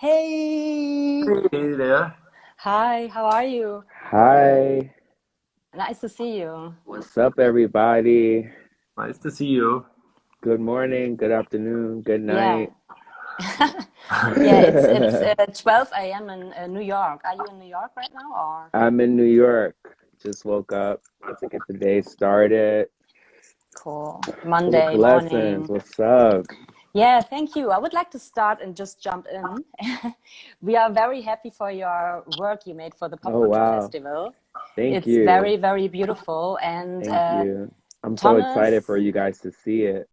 Hey, Hey there. hi, how are you? Hi, Nice to see you. what's up, everybody? Nice to see you. Good morning, good afternoon, good Yeah. night. Yeah, it's 12 a.m. in New York. Are you in New York right now or? I'm in New York. Just woke up, about to get the day started. Cool. Cool Monday blessings. morning. What's up? Yeah, thank you. I would like to start and just jump in. We are very happy for your work you made for the Oh, Pop-Kultur wow. Festival. Thank It's you. very, very beautiful. And Thank you. I'm so excited Thomas, for you guys to see it.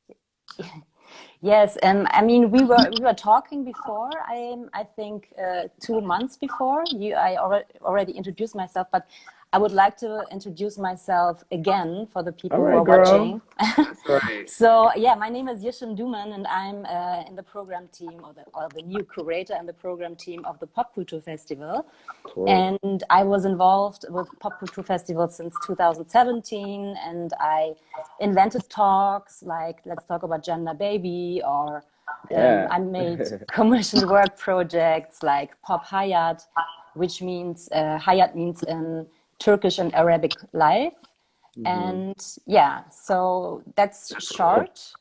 yes, and I mean we were talking before. I think 2 months before I already introduced myself, but I would like to introduce myself again for the All people who right, are girl. watching. That's right. So yeah, my name is Yesim Duman, and I'm in the program team or the new curator in the program team of the Pop-Kultur Festival. Cool. And I was involved with Pop-Kultur Festival since 2017, and I invented talks like Let's Talk About Gender Baby, or Yeah. I made commissioned work projects like Pop Hayat, which means Hayat means in Turkish and Arabic life. hmm And yeah, so that's short.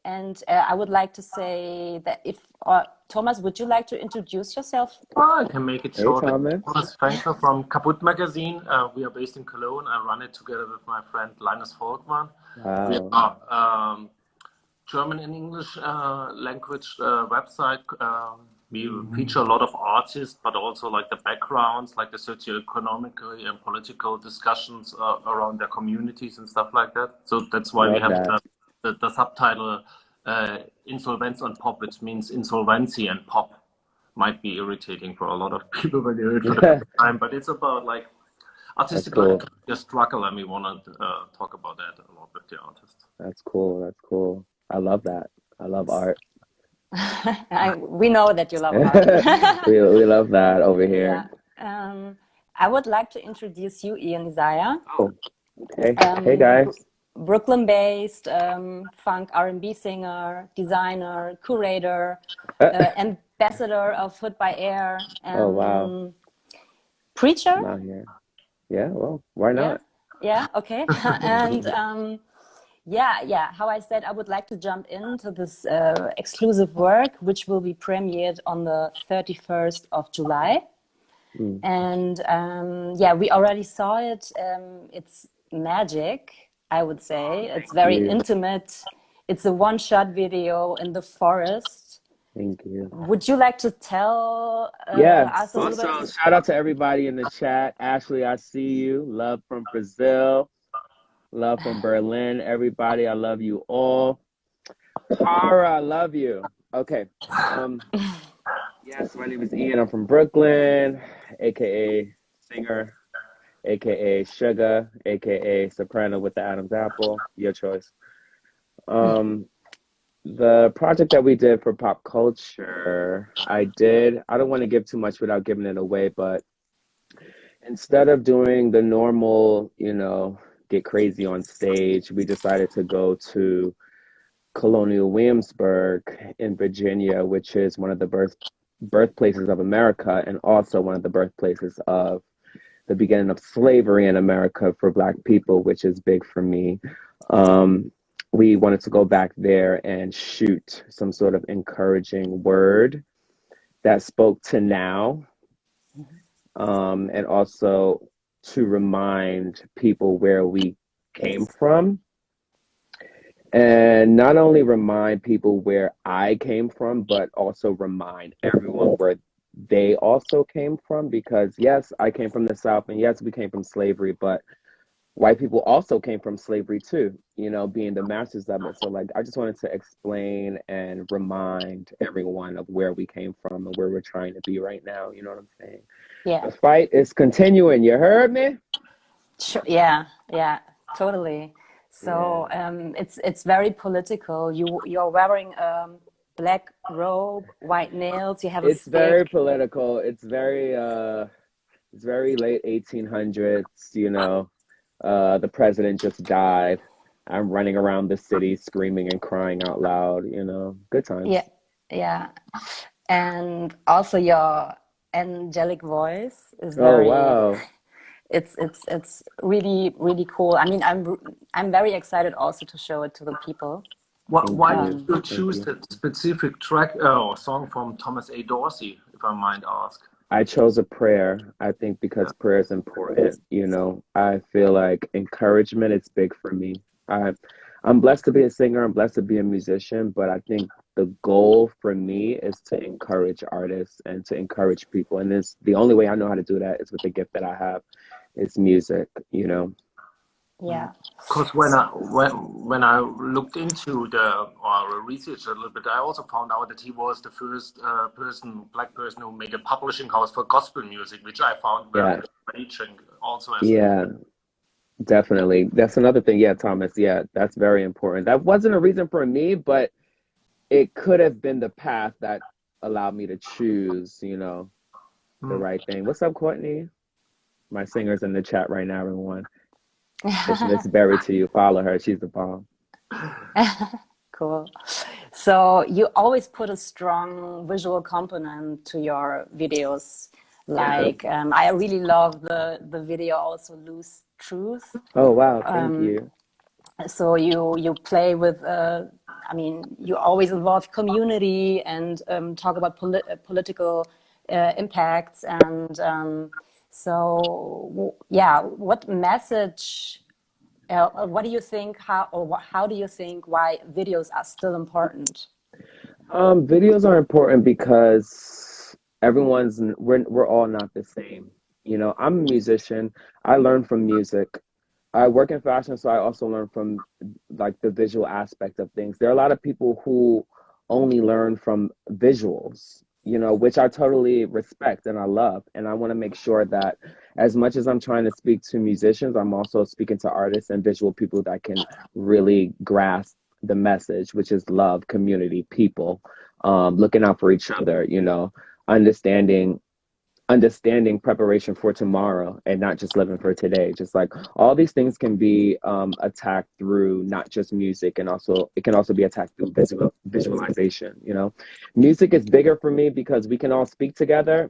And I would like to say that if Thomas, would you like to introduce yourself? I can make it Hey, short. I'm Thomas. Thomas Venker from Kaput magazine. We are based in Cologne. I run it together with my friend Linus Volkmann. We Wow. are German and English language website. We feature a lot of artists, but also like the backgrounds, like the socio-economic and political discussions around their communities and stuff like that. So that's why we Love have that. the subtitle Insolvenz on Pop, which means insolvency and pop. Might be irritating for a lot of people when they hear it for the first time, but it's about like That's artistic cool. struggle, and we want to talk about that a lot with the artists. That's cool. That's cool. I love that. I love art. We know that you love art. We love that over Yeah. here. I would like to introduce you, Ian Isiah, Oh, hey Br guys. Brooklyn-based funk R&B singer, designer, curator, ambassador of Food by Air, Oh wow, preacher. I'm out here. Yeah, well, why Yeah, not? yeah, okay. And yeah, yeah. How I said, I would like to jump into this exclusive work, which will be premiered on the 31st of July. Mm, And yeah, we already saw it. It's magic, I would say. It's thank very you. intimate. It's a one-shot video in the forest. Thank you. Would you like to tell Yeah. us a little bit? Also, shout out to everybody in the chat. Ashley, I see you. Love from Brazil. Love from Berlin. Everybody, I love you all. Tara, I love you. Okay. Um, yes, my name is Ian. I'm from Brooklyn, aka singer, aka Sugar, aka Soprano with the Adam's Apple. Your choice. Um, the project that we did for pop culture, I don't want to give too much without giving it away, but instead of doing the normal, get crazy on stage, we decided to go to Colonia Williamsburg in Virginia, which is one of the birthplaces of America and also one of the birthplaces of the beginning of slavery in America for Black people, which is big for me. Um, we wanted to go back there and shoot some sort of encouraging word that spoke to now, and also to remind people where we came from. And not only remind people where I came from, but also remind everyone where they also came from. Because, yes, I came from the South, and yes, we came from slavery, but white people also came from slavery too, being the masters of it. So, like, I just wanted to explain and remind everyone of where we came from and where we're trying to be right now. You know what I'm saying? Yeah, The fight is continuing. You heard me? sure. Yeah, yeah, totally. Yeah. So it's very political. You're wearing a black robe, white nails. You have a It's very stick. political. It's very late 1800s, the president just died. I'm running around the city screaming and crying out loud, good Yeah, times. yeah. And also your angelic voice is Oh, very, wow. it's really really cool. I mean, I'm very excited also to show it to the people. Thank Why did you. you Thank choose you. that specific track or song from Thomas A. Dorsey, if I might ask? I chose a prayer, I think, Yeah. because prayer is important. I feel like encouragement is big for me. I'm blessed to be a singer, I'm blessed to be a musician, but I think the goal for me is to encourage artists and to encourage people. And it's the only way I know how to do that is with the gift that I have. It's music. Yeah. Because when I looked into the or researched a little bit, I also found out that he was the first black person who made a publishing house for gospel music, which I found very Yeah, encouraging. Also, as yeah, definitely. That's another thing. Yeah, Thomas. Yeah, that's very important. That wasn't a reason for me, but it could have been the path that allowed me to choose, the hmm. right thing. What's up, Courtney? My singer's in the chat right now, everyone. It's Miss Berry to you. Follow her. She's the bomb. Cool. So you always put a strong visual component to your videos. Yeah. Like I really love the video also Loose Truth. Oh, wow. Thank you. So you play with I mean you always involve community and talk about political impacts and so yeah, what message what do you think how do you think why videos are still important? Videos are important because we're all not the same. I'm a musician. I learn from music. I work in fashion, so I also learn from like the visual aspect of things. There are a lot of people who only learn from visuals, which I totally respect and I love. And I want to make sure that as much as I'm trying to speak to musicians, I'm also speaking to artists and visual people that can really grasp the message, which is love, community, people, looking out for each other, understanding preparation for tomorrow and not just living for today. Just like all these things can be attacked through not just music, and also it can also be attacked through visualization. Music is bigger for me because we can all speak together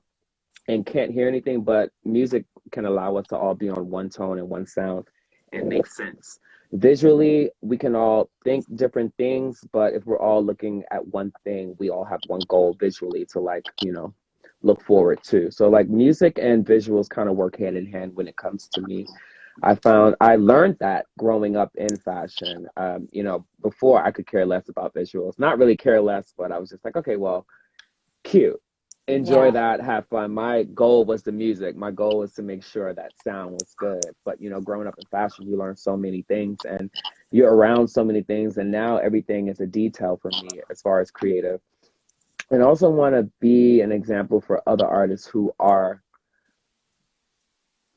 and can't hear anything, but music can allow us to all be on one tone and one sound and make sense. Visually, we can all think different things, but if we're all looking at one thing, we all have one goal visually to look forward to. So like music and visuals kind of work hand in hand when it comes to me. I learned that growing up in fashion. Before I could care less about visuals, not really care less, but I was just like, okay, well, cute. Enjoy Yeah. that, have fun. My goal was the music. My goal was to make sure that sound was good. But growing up in fashion, you learn so many things and you're around so many things. And now everything is a detail for me as far as creative. And I also want to be an example for other artists who are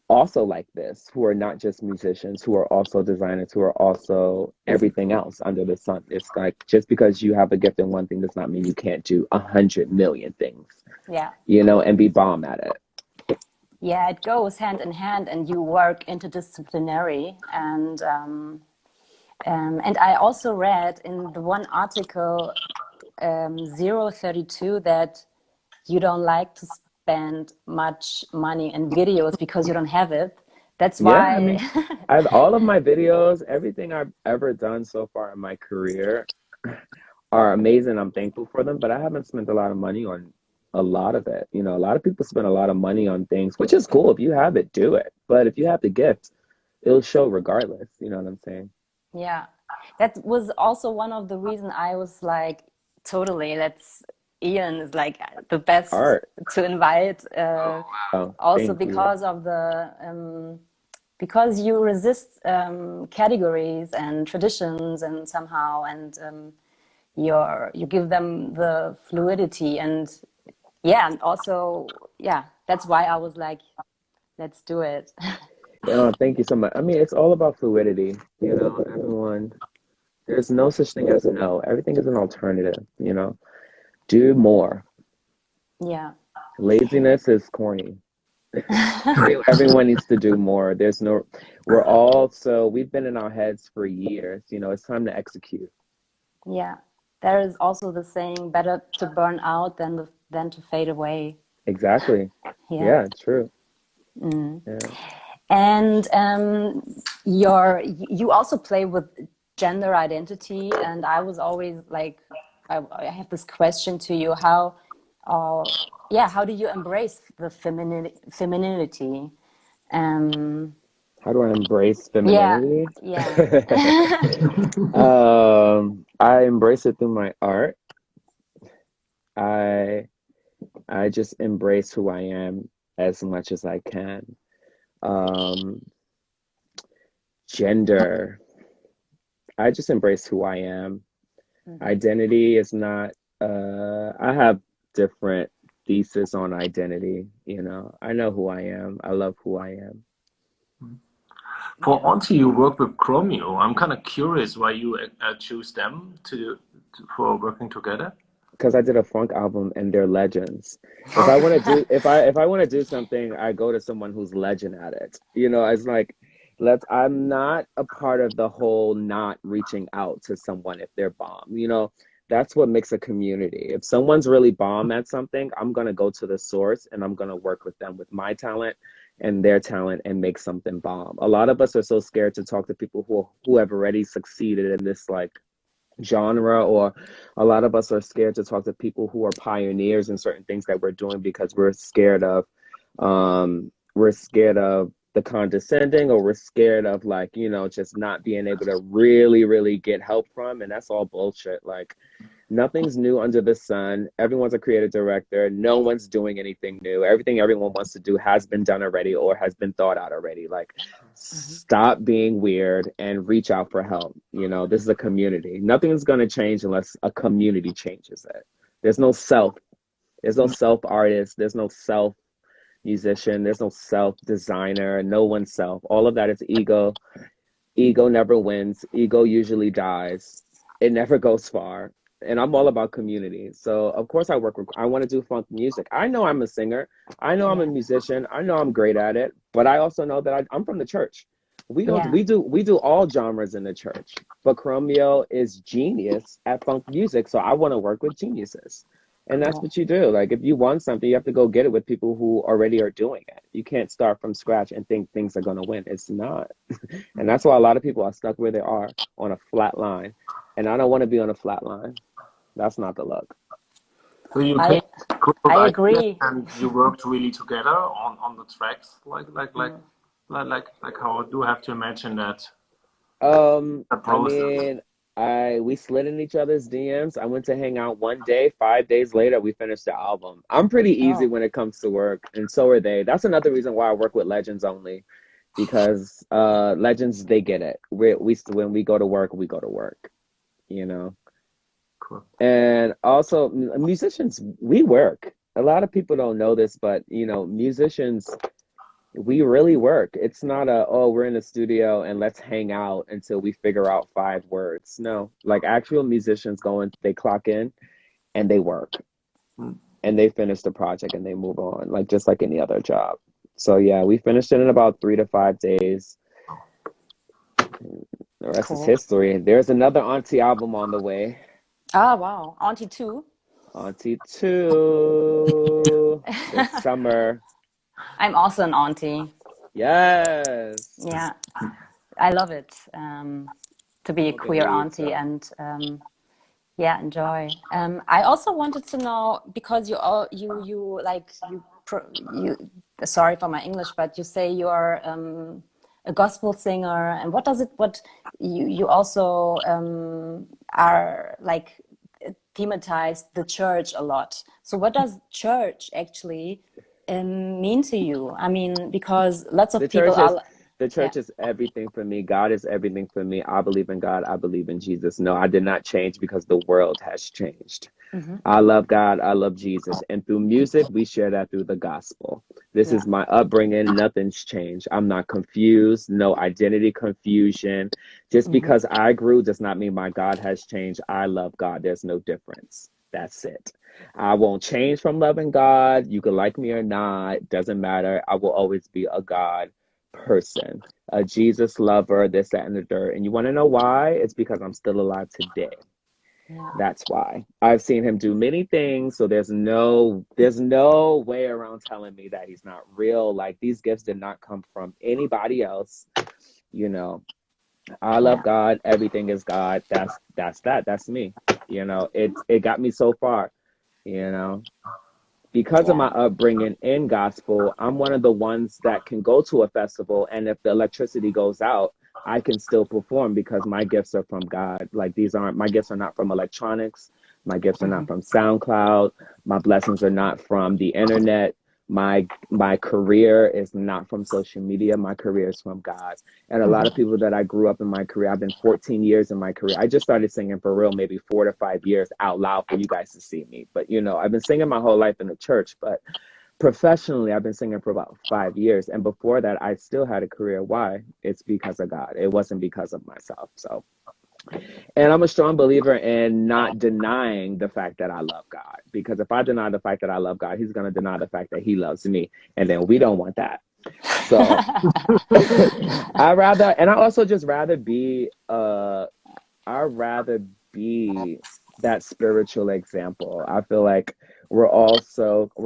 also like this, who are not just musicians, who are also designers, who are also everything else under the sun. It's like just because you have a gift in one thing does not mean you can't do 100 million Yeah. things, and be bomb at it. Yeah, it goes hand in hand, and you work interdisciplinary. And I also read in the one article 032 that you don't like to spend much money in videos because you don't have it. That's Yeah, I why, mean, I've all of my videos, everything I've ever done so far in my career are amazing. I'm thankful for them, but I haven't spent a lot of money on a lot of it. A lot of people spend a lot of money on things, which is cool. If you have it, do it. But if you have the gift, it'll show regardless. You know what I'm saying? yeah, that was also one of the reason I was like, totally, that's Ian is like the best Art. to invite. Oh, Also thank you. because of the because you resist categories and traditions and somehow and you give them the fluidity and yeah, and also yeah, that's why I was like, let's do it. Thank you so much. I mean, it's all about fluidity. Everyone, there's no such thing as a no. Everything is an alternative. Do more. Yeah. Laziness is corny. Everyone needs to do more. We've been in our heads for years. It's time to execute. Yeah, there is also the saying, better to burn out than then to fade away. Exactly. Yeah. Yeah, true. Mm. Yeah. And you also play with gender identity, and I was always like, I have this question to you: how do you embrace the femininity? How do I embrace Yeah, femininity? yeah, I embrace it through my art. I I just embrace who I am as much as I can. Um, Gender, I just embrace who I am. Mhm. Identity is not, I have different thesis on identity, you know. I know who I am. I love who I am. For Yeah. Auntie, you work with Chromeo. I'm kind of curious why you choose them for working together. Because I did a funk album and they're legends. If I want to do if I want to do something, I go to someone who's legend at it. You know, it's like I'm not a part of the whole not reaching out to someone if they're bomb. You know, that's what makes a community. If someone's really bomb at something, I'm gonna go to the source and I'm gonna work with them with my talent and their talent and make something bomb. A lot of us are so scared to talk to people who have already succeeded in this like genre, or a lot of us are scared to talk to people who are pioneers in certain things that we're doing because we're scared of the condescending, or we're scared of like, you know, just not being able to really get help from, and that's all bullshit. Like, nothing's new under the sun. Everyone's a creative director. No one's doing anything new. Everything everyone wants to do has been done already or has been thought out already. Like, Mhm. stop being weird and reach out for help. You know, this is a community. Nothing's going to change unless a community changes it. There's no self. There's no self artist. There's no self musician. There's no self designer. No one's self. All of that is ego. Ego never wins. Ego usually dies. It never goes far. And I'm all about community. So of course I want to do funk music. I know I'm a singer. I know I'm a Yeah, musician. I know I'm great at it. But I also know that I'm from the church. We don't yeah, we do all genres in the church. But Chromeo is genius at funk music. So I want to work with geniuses. And that's cool. what you do. Like, if you want something, you have to go get it with people who already are doing it. You can't start from scratch and think things are going to win. It's not. And that's why a lot of people are stuck where they are, on a flat line. And I don't want to be on a flat line. That's not the look. So you came I with a group of I ideas agree. and you worked really together on the tracks, Mm. like how I do have to imagine that I process. mean, we slid in each other's DMs. I went to hang out one day. 5 days later, we finished the album. I'm pretty easy Oh, when it comes to work, and so are they. That's another reason why I work with legends only, because legends, they get it. We when we go to work, we go to work. You know. Cool. And also, musicians, we work. A lot of people don't know this, but you know, musicians, we really work. It's not oh, we're in the studio and let's hang out until we figure out 5 words. No, like, actual musicians go in, they clock in and they work Mm. and they finish the project and they move on, like just like any other job. So yeah, we finished it in about 3 to 5 days. The rest is cool. history. There's another Auntie album on the way. Ah, wow. Auntie too. Auntie 2 this summer. I'm also an auntie. Yes. Yeah, I love it to be a Oh, queer me auntie too. and yeah, enjoy. I also wanted to know because you all you like you. Sorry for my English, but you say you are a gospel singer, and what does it? What you also are like thematized the church a lot. So what does church actually mean to you? I mean, because lots The of people church is are, the yeah. church is everything for me. God is everything for me. I believe in God. I believe in Jesus. No, I did not change because the world has changed. Hmm. I love God. I love Jesus. And through music, we share that through the gospel. This Yeah. is my upbringing. Nothing's changed. I'm not confused. No identity confusion. Just Hmm. because I grew does not mean my God has changed. I love God. There's no difference. That's it. I won't change from loving God. You can like me or not. Doesn't matter. I will always be a God person, a Jesus lover, this, that, and the third. And you want to know why? It's because I'm still alive today. Yeah. That's why. I've seen him do many things, so there's no way around telling me that he's not real. Like, these gifts did not come from anybody else. You know, I love Yeah. God. Everything is God. That's me. It got me so far, you know. Because of Yeah. my upbringing in gospel, I'm one of the ones that can go to a festival, and if the electricity goes out, I can still perform because my gifts are from God. Like, my gifts are not from electronics. My gifts are not Mhm. from SoundCloud. My blessings are not from the internet. My career is not from social media. My career is from God. And a lot of Mhm. people that I grew up in my career, I've been 14 years in my career. I just started singing for real maybe 4 to 5 years out loud for you guys to see me. But, I've been singing my whole life in the church. But professionally, I've been singing for about 5 years. And before that, I still had a career. Why? It's because of God. It wasn't because of myself. So, and I'm a strong believer in not denying the fact that I love God. Because if I deny the fact that I love God, he's going to deny the fact that he loves me. And then we don't want that. So I also just rather be I'd rather be that spiritual example. I feel like we're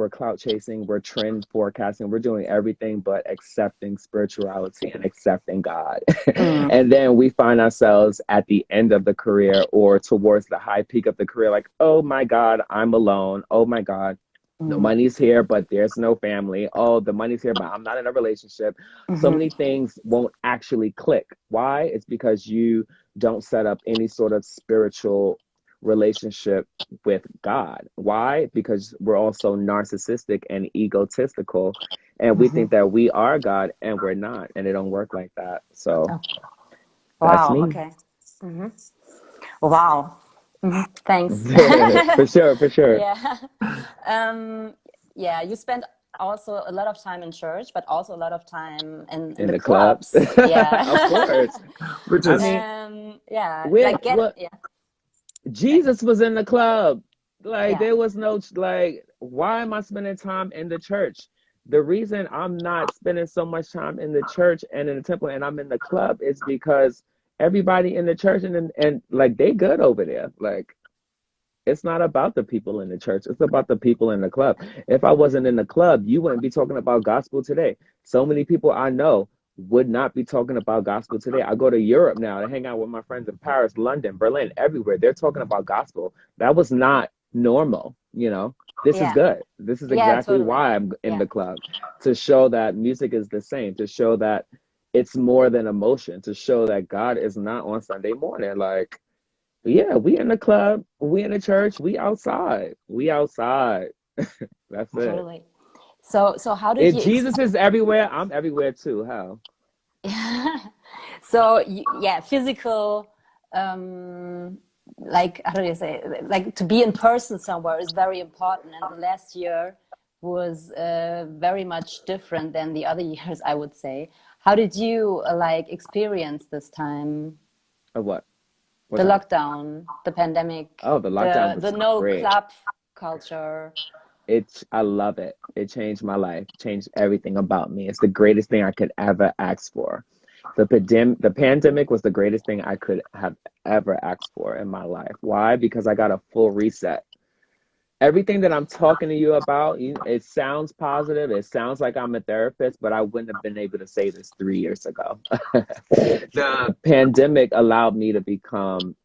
clout chasing, we're trend forecasting, we're doing everything but accepting spirituality and accepting God. Mm. And then we find ourselves at the end of the career or towards the high peak of the career, like, oh my God, I'm alone. Oh my God, the Mm. money's here, but there's no family. Oh, the money's here, but I'm not in a relationship. So Mhm. many things won't actually click. Why? It's because you don't set up any sort of spiritual relationship with God. Why? Because we're also narcissistic and egotistical, and we Mhm. think that we are God and we're not, and it don't work like that. So Oh, that's wow. me. Okay. Mhm. Wow. Mhm. Thanks. For sure, for sure. Yeah. Um, yeah, you spend also a lot of time in church, but also a lot of time in In the the club. clubs. Of Yeah. course. Which I is mean, Yeah, when like what yeah. Jesus was in the club. Like, Yeah. there was no, like, why am I spending time in the church? The reason I'm not spending so much time in the church and in the temple and I'm in the club is because everybody in the church and like, they good over there. Like, it's not about the people in the church. It's about the people in the club. If I wasn't in the club, you wouldn't be talking about gospel today. So many people I know would not be talking about gospel today. I go to Europe now to hang out with my friends in Paris, London, Berlin, everywhere. They're talking about gospel. That was not normal. This is Yeah. good. This is Yeah, exactly totally. why I'm in Yeah. the club, to show that music is the same, to show that it's more than emotion, to show that God is not on Sunday morning. Like, yeah, we in the club, we in the church, we outside. We outside. That's it. Totally. So how did If you Jesus is everywhere, I'm everywhere too. How? so yeah, physical, um, like how do you say, like to be in person somewhere is very important. And the last year was very much different than the other years, I would say. How did you like experience this time? Or what? What The time? lockdown, the pandemic, Oh, the lockdown the was no great. club culture. I love it. It changed my life, changed everything about me. It's the greatest thing I could ever ask for. The pandemic was the greatest thing I could have ever asked for in my life. Why? Because I got a full reset. Everything that I'm talking to you about, it sounds positive. It sounds like I'm a therapist, but I wouldn't have been able to say this 3 years ago. The pandemic allowed me to become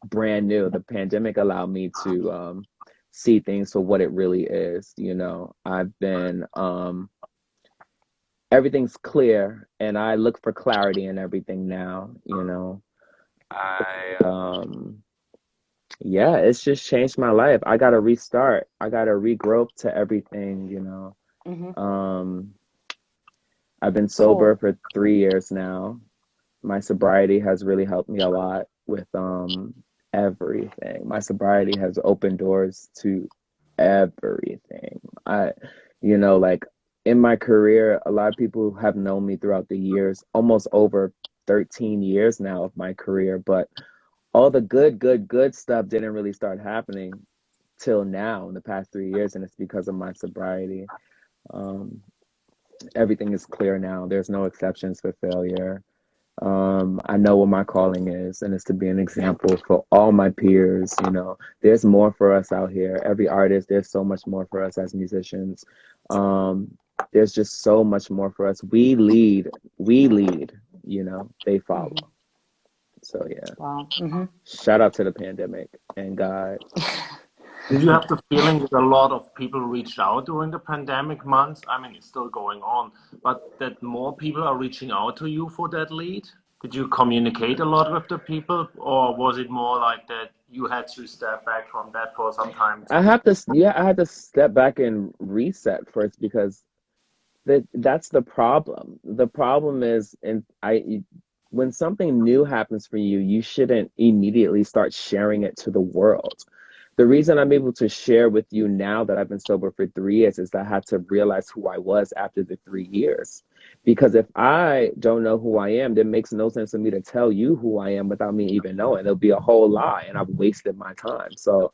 brand new. The pandemic allowed me to see things for what it really is. I've been, everything's clear, and I look for clarity in everything now. I Yeah, it's just changed my life. I gotta restart. I gotta regrow to everything. Hmm. Um, I've been sober Cool. for 3 years now. My sobriety has really helped me a lot with everything. My sobriety has opened doors to everything. Like, in my career, a lot of people have known me throughout the years, almost over 13 years now of my career, but all the good stuff didn't really start happening till now in the past 3 years, and it's because of my sobriety. Um, Everything is clear now. There's no exceptions for failure. I know what my calling is, and it's to be an example for all my peers. You know, there's more for us out here. Every artist, there's so much more for us as musicians. There's just so much more for us. We lead, you know, they follow. So yeah, Wow. shout out to the pandemic and God. Did you have the feeling that a lot of people reached out during the pandemic months? I mean, it's still going on, but that more people are reaching out to you for that lead? Did you communicate a lot with the people, or was it more like that you had to step back from that for some time? I had to step back and reset first because that's the problem. The problem is, when something new happens for you, you shouldn't immediately start sharing it to the world. The reason I'm able to share with you now that I've been sober for 3 years is that I had to realize who I was after the 3 years. Because if I don't know who I am, then it makes no sense for me to tell you who I am without me even knowing. It'll be a whole lie, and I've wasted my time. So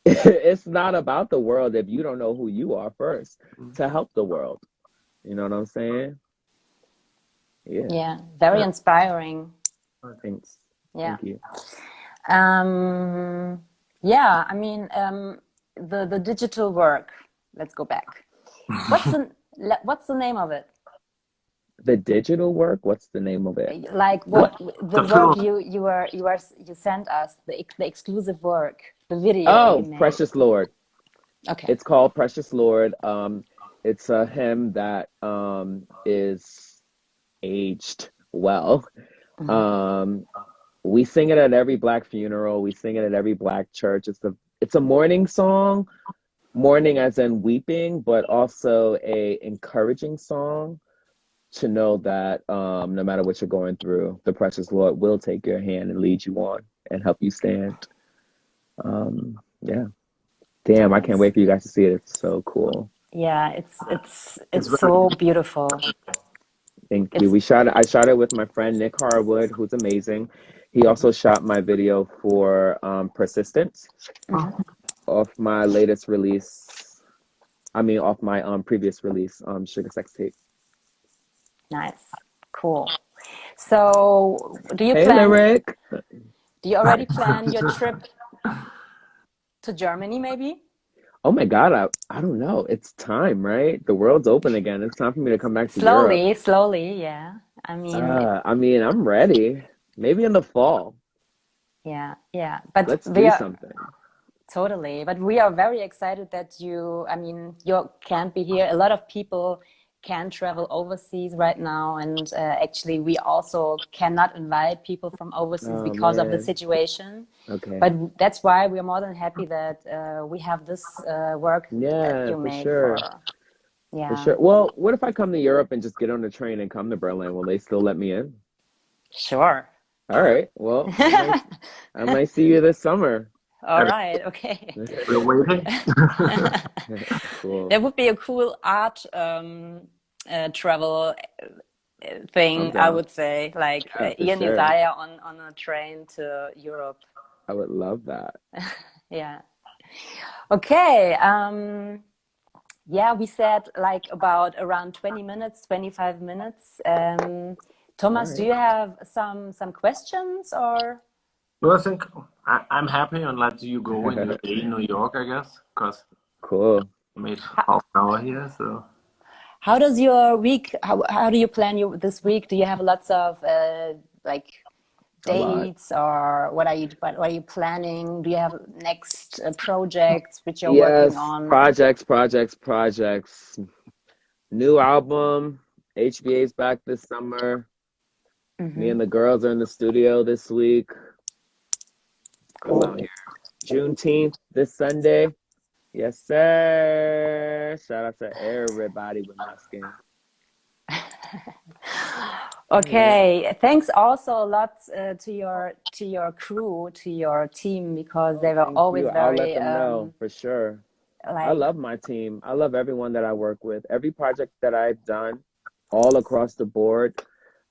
it's not about the world if you don't know who you are first to help the world. You know what I'm saying? Yeah. Yeah, very inspiring. Thanks. Yeah. Thank you. Yeah, I mean, the digital work. Let's go back. What's the name of it? The digital work, what's the name of it? Like what the The work film. you sent us, the exclusive work, the video you Oh, made. Precious Lord. Okay. It's called Precious Lord. It's a hymn that is aged well. We sing it at every Black funeral. We sing it at every Black church. It's a mourning song, mourning as in weeping, but also a encouraging song to know that no matter what you're going through, the precious Lord will take your hand and lead you on and help you stand. Yeah. Damn, I can't wait for you guys to see it. It's so cool. Yeah, It's it's very so beautiful. Thank you. It's I shot it with my friend Nick Harwood, who's amazing. He also shot my video for Persistence off my latest release. I mean, off my previous release, Sugar Sex Tape. nice, cool. So, Hey, Lyric. do you already plan your trip to Germany, maybe? Oh my God, I don't know. It's time, right? The world's open again. It's time for me to come back to Europe. Slowly, yeah. I mean, I'm ready. Maybe in the fall. Yeah. But Let's we do are something. totally. But we are very excited that you can't be here. A lot of people can travel overseas right now, and actually, we also cannot invite people from overseas Oh because of the man. situation. Okay. But that's why we are more than happy that we have this work that Yeah, you for made sure. for, For yeah, sure. Well, what if I come to Europe and just get on the train and come to Berlin? Will they still let me in? sure. All right. Well, I might see you this summer. All right, okay. We're waiting. Cool. That would be a cool art travel I'm thing, I down. would say, like Yeah, for Ian sure. Isiah on a train to Europe. I would love that. Yeah. Okay. Yeah, we said like about around 20 minutes, 25 minutes. All Thomas, do right. you have some questions or? No, I think I'm happy and let you go in your day in New York, I guess, because Cool. we made half an hour here. So How does your week, how do you plan this week? Do you have lots of like A lot. dates or what are you planning? Do you have next projects which you're working Yes, on? projects. New album. HBA's back this summer. Me and the girls are in the studio this week. What's out Cool. here? Juneteenth this Sunday. Yes, sir. Shout out to everybody with my skin. Yeah. Okay, thanks also a lot to your crew, to your team because Oh, they were thank always you. I'll let very them know for sure. I like love my team. I love everyone that I work with. Every project that I've done, all across the board,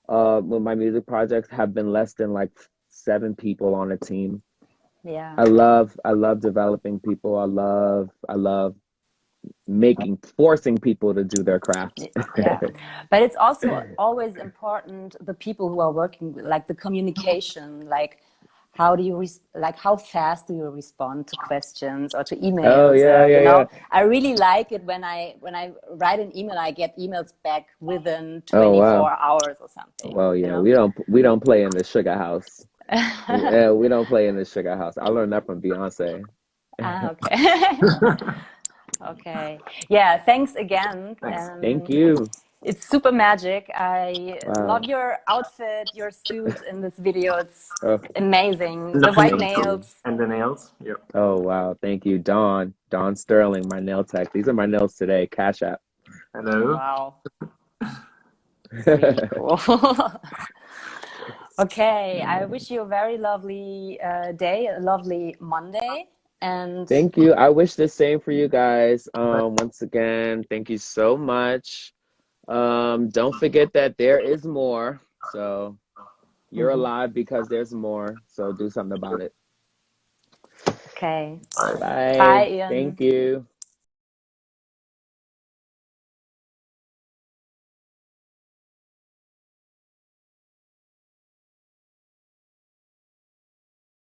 with my music projects have been less than like 7 people on a team. yeah. I love developing people. I love forcing people to do their craft. Yeah, but it's also always important the people who are working, like the communication, like how do you like how fast do you respond to questions or to Oh emails? yeah, You yeah, yeah. know, I really like it when I write an email, I get emails back within Oh wow. 24 hours or something. Well, You yeah, know. we don't play in the sugar house. We don't play in the sugar house. I learned that from Beyonce. Ah, okay. Okay. Yeah, thanks again. Thanks. Thank you. It's super magic. I love Wow. your outfit, your suit in this video. It's Oh, amazing. And the The white thank fingerprint you. nails. and the nails. Yeah. Oh wow, thank you, Dawn Sterling, my nail tech. These are my nails today. Cash App. Hello. Wow. Really cool. Okay. I wish you a very lovely day, a lovely Monday. And Thank you. I wish the same for you guys. Once again, thank you so much. Don't forget that there is more. So you're alive because there's more. So do something about it. okay. Bye. Bye, Bye. Ian. Thank you.